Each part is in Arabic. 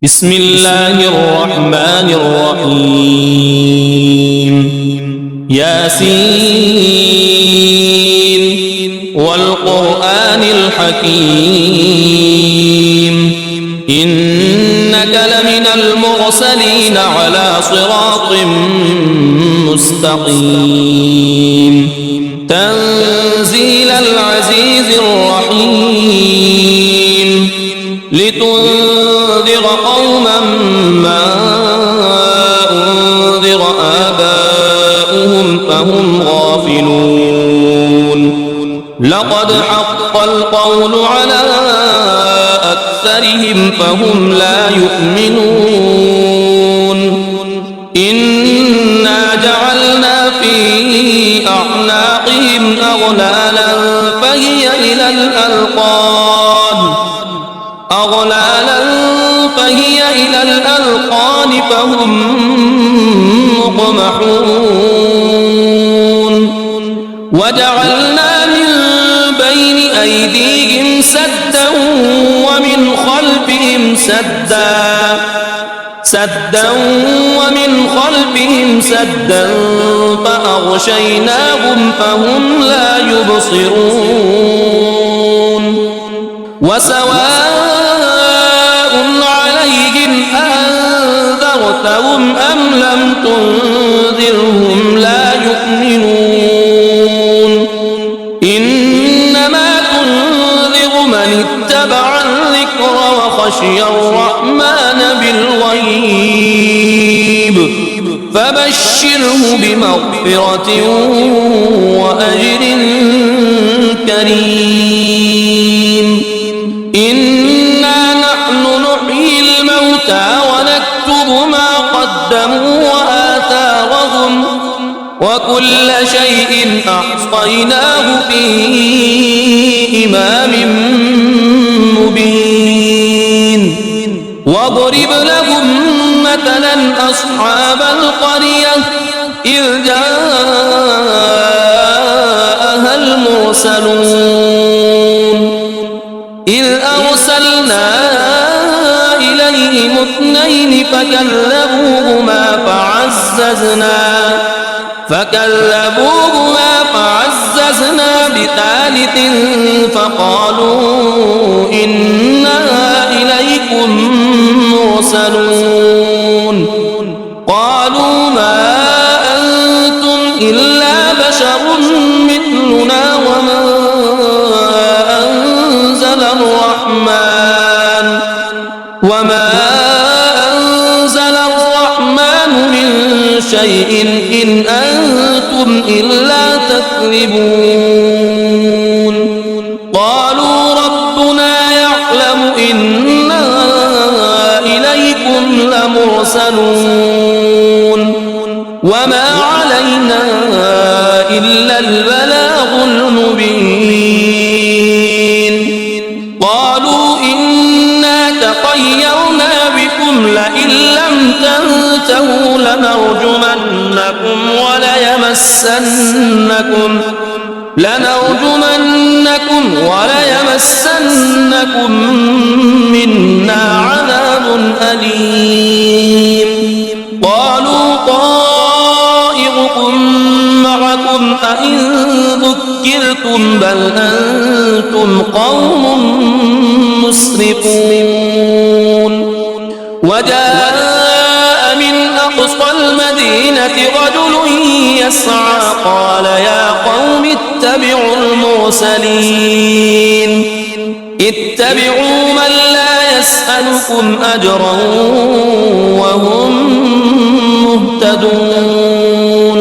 بسم الله الرحمن الرحيم ياسين والقرآن الحكيم إنك لمن المرسلين على صراط مستقيم تنزيل العزيز الرحيم لتنذر قوما ما أنذر آباؤهم فهم غافلون لقد حق القول على أكثرهم فهم لا يؤمنون إنا جعلنا في أعناقهم أغلالا فهي إلى الأذقان فهم مقمحون وجعلنا من بين أيديهم سدا ومن خلفهم سدا فأغشيناهم فهم لا يبصرون وسواء عليهم أنذرتهم أم لم تنذرهم لا يؤمنون إنما تنذر من اتبع الذكر وخشي الرحمن بالغيب فبشره بمغفرة وأجر كريم إنا نحن نحيي الموتى ونكتب ما قدموا وآثارهم وكل شيء أحصيناه في إمام مبين واضرب لهم مثلا أصحاب القرية إذ جاءها المرسلون إذ أرسلنا إليهم اثنين فكذبوهما فعززنا بثالث فقالوا إنا إليكم مرسلون قالوا ما أنتم إلا بشر مثلنا وما أنزل الرحمن من شيء إن أنتم إلا تكذبون قالوا ربنا يعلم إنا إليكم لمرسلون وما علينا إلا البلاغ المبين قالوا إنا تطيرنا بكم لئن لم تنتهوا لنرجمنكم وليمسنكم منا عذاب أليم قالوا طائركم معكم أئن ذكرتم بل أنتم قوم مسرفون وجاء من أقصى المدينة رجل يسعى قال يا قوم اتبعوا المرسلين اتبعوا من لا يسألكم أجرا وهم مهتدون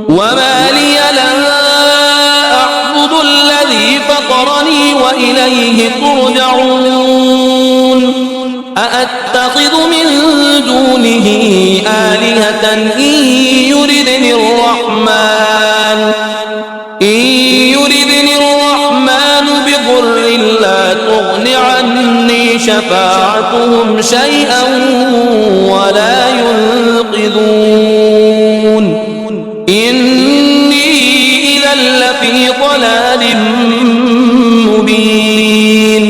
وما لي لا أعبد الذي فطرني وإليه ترجعون أأتخذ من دونه آلهة إن يردني الرحمن بضر لا تغن عني شفاعتهم شيئا ولا ينقذون إني إذا لفي ضلال مبين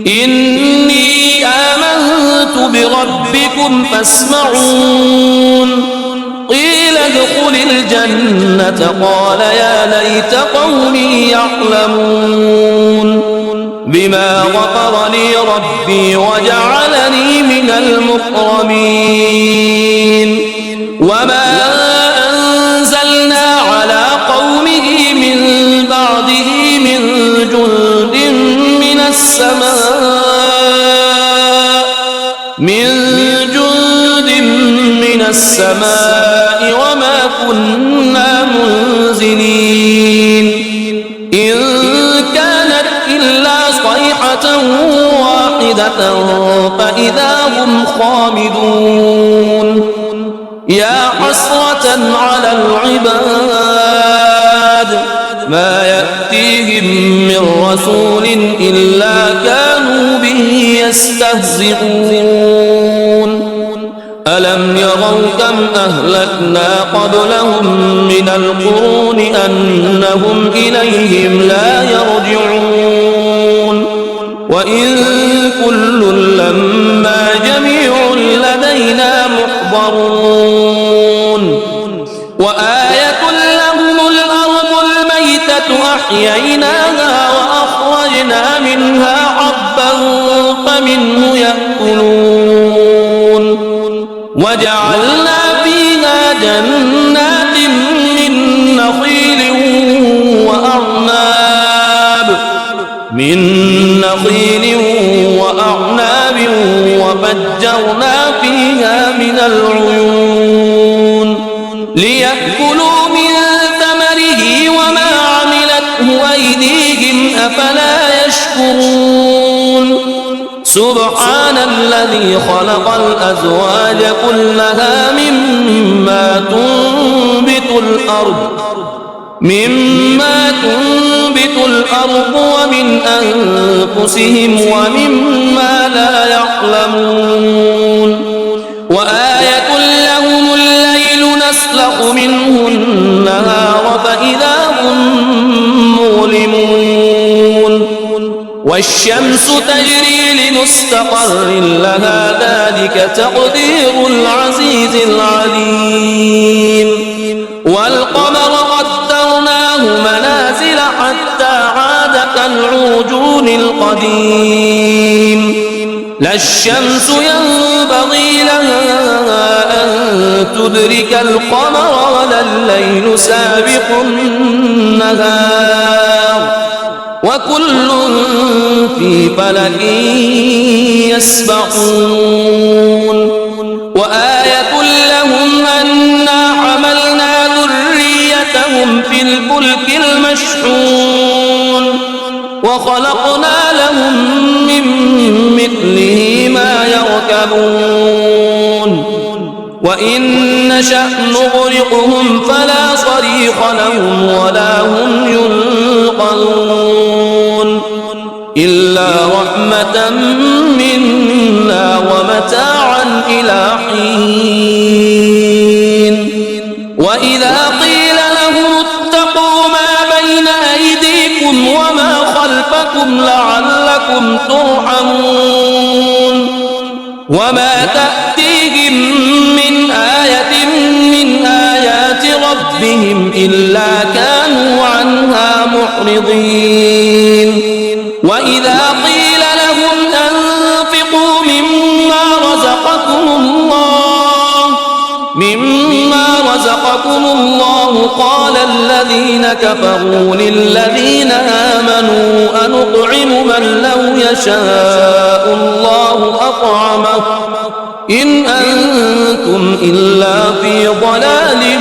إني آمنت ربكم فاسمعون قيل ادخل الجنة قال يا ليت قومي يعلمون بما غفر لي ربي وجعلني من المكرمين وما أنزلنا على قومه من بعده من جند من السماء وما كنا منزلين إن كانت إلا صيحة واحدة فإذا هم خامدون يا حسرة على العباد ما يأتيهم من رسول إلا كانوا به يستهزئون ألم يروا كم أهلكنا قبلهم من القرون أنهم إليهم لا يرجعون وإن كل لما جميع لدينا محضرون وآية لهم الأرض الميتة أحييناها وأخرجنا منها حبا فمنه يأكلون وجعلنا فيها جنات من نخيل وأعناب وفجرنا فيها من العيون ليأكلوا من ثمره وما عملته أيديهم أفلا يشكرون سبحان الذي خلق الأزواج كلها مما تنبت الأرض ومن أنفسهم ومما لا يعلمون وآية لهم الليل نسلخ منه النهار فإذا هم مظلمون والشمس تجري لمستقر لها ذلك تقدير العزيز العليم والقمر قدرناه منازل حتى عاد كالعرجون القديم لا الشمس ينبغي لها أن تدرك القمر ولا الليل سابق النهار وكل في فلك يسبحون وآية لهم أنا حملنا ذريتهم في الفلك المشحون وخلقنا لهم من مثله ما يركبون وإن نشأ نغرقهم فلا صريخ لهم ولا هم ينقذون إلا رحمة منا ومتاعا إلى حين وإذا قيل لهم اتقوا ما بين أيديكم وما خلفكم لعلكم ترحمون وما تأتيهم من آية من آيات ربهم إلا كانوا عنها معرضين وإذا قيل لهم أنفقوا مما رزقكم الله قال الذين كفروا للذين آمنوا أنطعم من لو يشاء الله أطعمه إن أنتم إلا في ضلال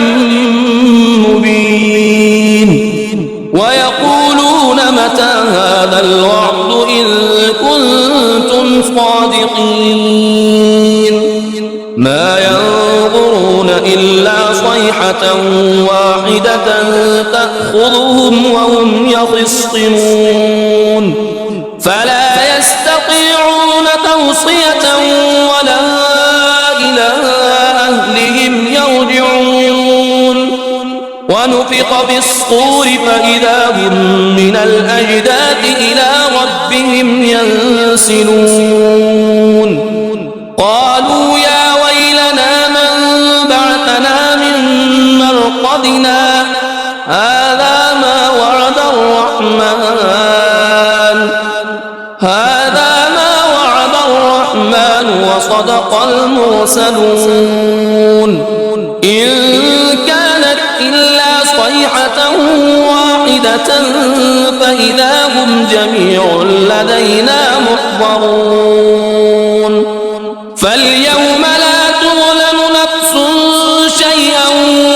مبين ويقولون متى هذا الوعد إن كنتم صادقين ما ينظرون إلا صيحة واحدة تأخذهم وهم يخصمون فلا يستطيعون توصية ولا إلى أهلهم يرجعون ونفخ في الصور فإذا هم من الأجداث إلى ربهم ينسلون قال قالوا يا ويلنا من بعثنا من مرقدنا هذا ما وعد الرحمن وصدق المرسلون إن كانت إلا صيحة واحدة فإذا هم جميع لدينا محضرون فاليوم لا تظلم نفس شيئا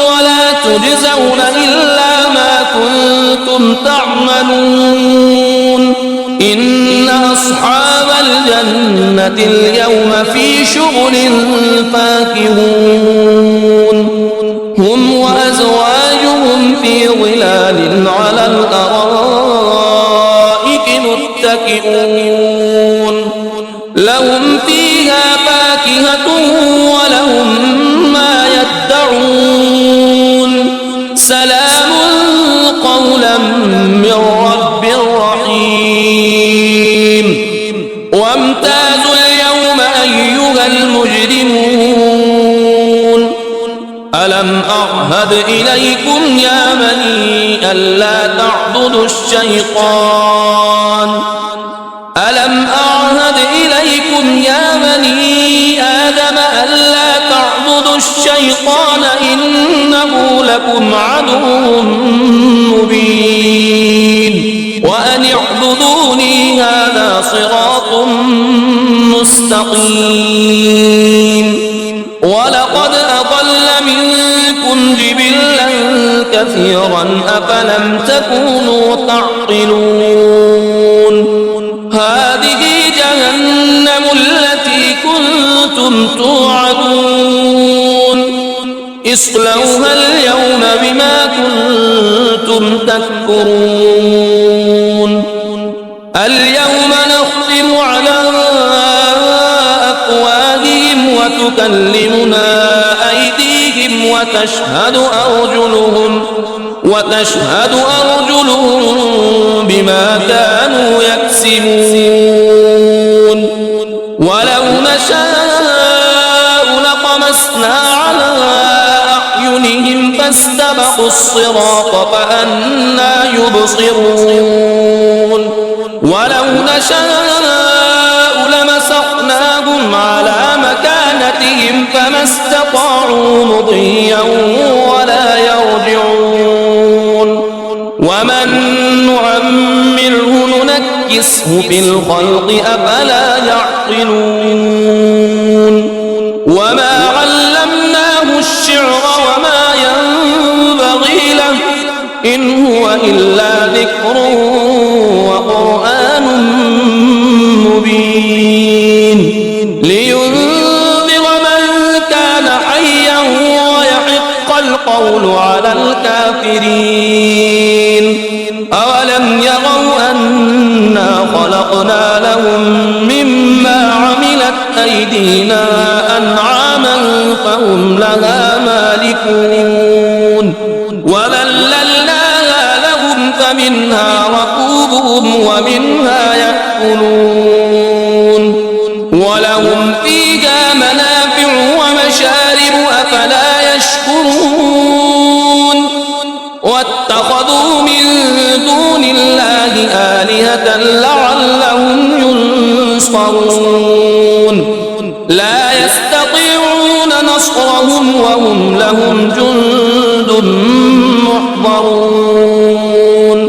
ولا تجزون إلا ما كنتم تعملون إن أصحاب الجنة اليوم في شغل فاكهون هم وأزواجهم في ظلال على الأرائك متكئون لهم فيها فاكهة ولهم ما يدعون سلام قولا من رب رحيم وامتازوا اليوم أيها المجرمون ألم أعهد إليكم يا بني ألا تعبدوا الشيطان ألم أعهد إليكم يا بني آدم ألا تعبدوا الشيطان إنه لكم عدو مبين وأن اعبدوني هذا صراط مستقيم ولقد أضل منكم جبلا كثيرا أفلم تكونوا تعقلون هذه جهنم التي كنتم توعدون اصلوها اليوم بما كنتم تكفرون اليوم نختم على أفواههم وتكلمنا أيديهم وتشهد أرجلهم بما كانوا يكسبون ولو نشاء لطمسنا على أعينهم فاستبقوا الصراط فأنى يبصرون ولو نشاء لمسخناهم على مكانتهم فما استطاعوا مضيا ولا يرجعون ومن نعمره ننكسه في الخلق أفلا يعقلون وما علمناه الشعر وما ينبغي له إن هو إلا ذكر وقرآن مبين لينذر من كان حيا ويحق القول على الكافرين أولم يروا أنا خلقنا لهم مما عملت أيدينا أنعاما فهم لها مالكون وذللناها لهم فمنها ركوبهم ومنها يأكلون ولهم فيها منافع ومشارب أفلا يشكرون واتخذوا من دون الله آلهة لعلهم ينصرون لا يستطيعون نصرهم وهم لهم جند محضرون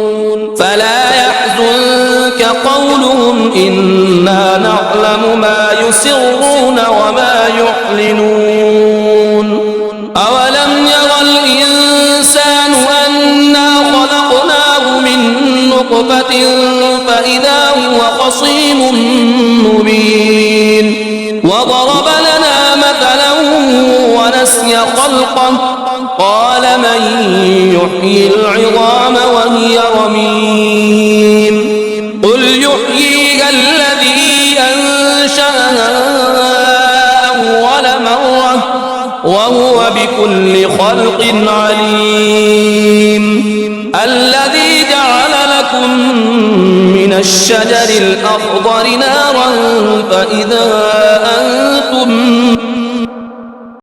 فلا يحزنك قولهم إنا نعلم ما يسرون وما يعلنون أولم ير الإنسان أنا خلقناه من نطفة فإذا هو خصيم مبين وضرب لنا مثلا ونسي خلقه قال من يحيي العظام وهي رميم قل يحييها الذي أنشأها أول مرة وهو بكل خلق عليم الذي جعل لكم من الشجر الأخضر نارا فإذا أنتم لكم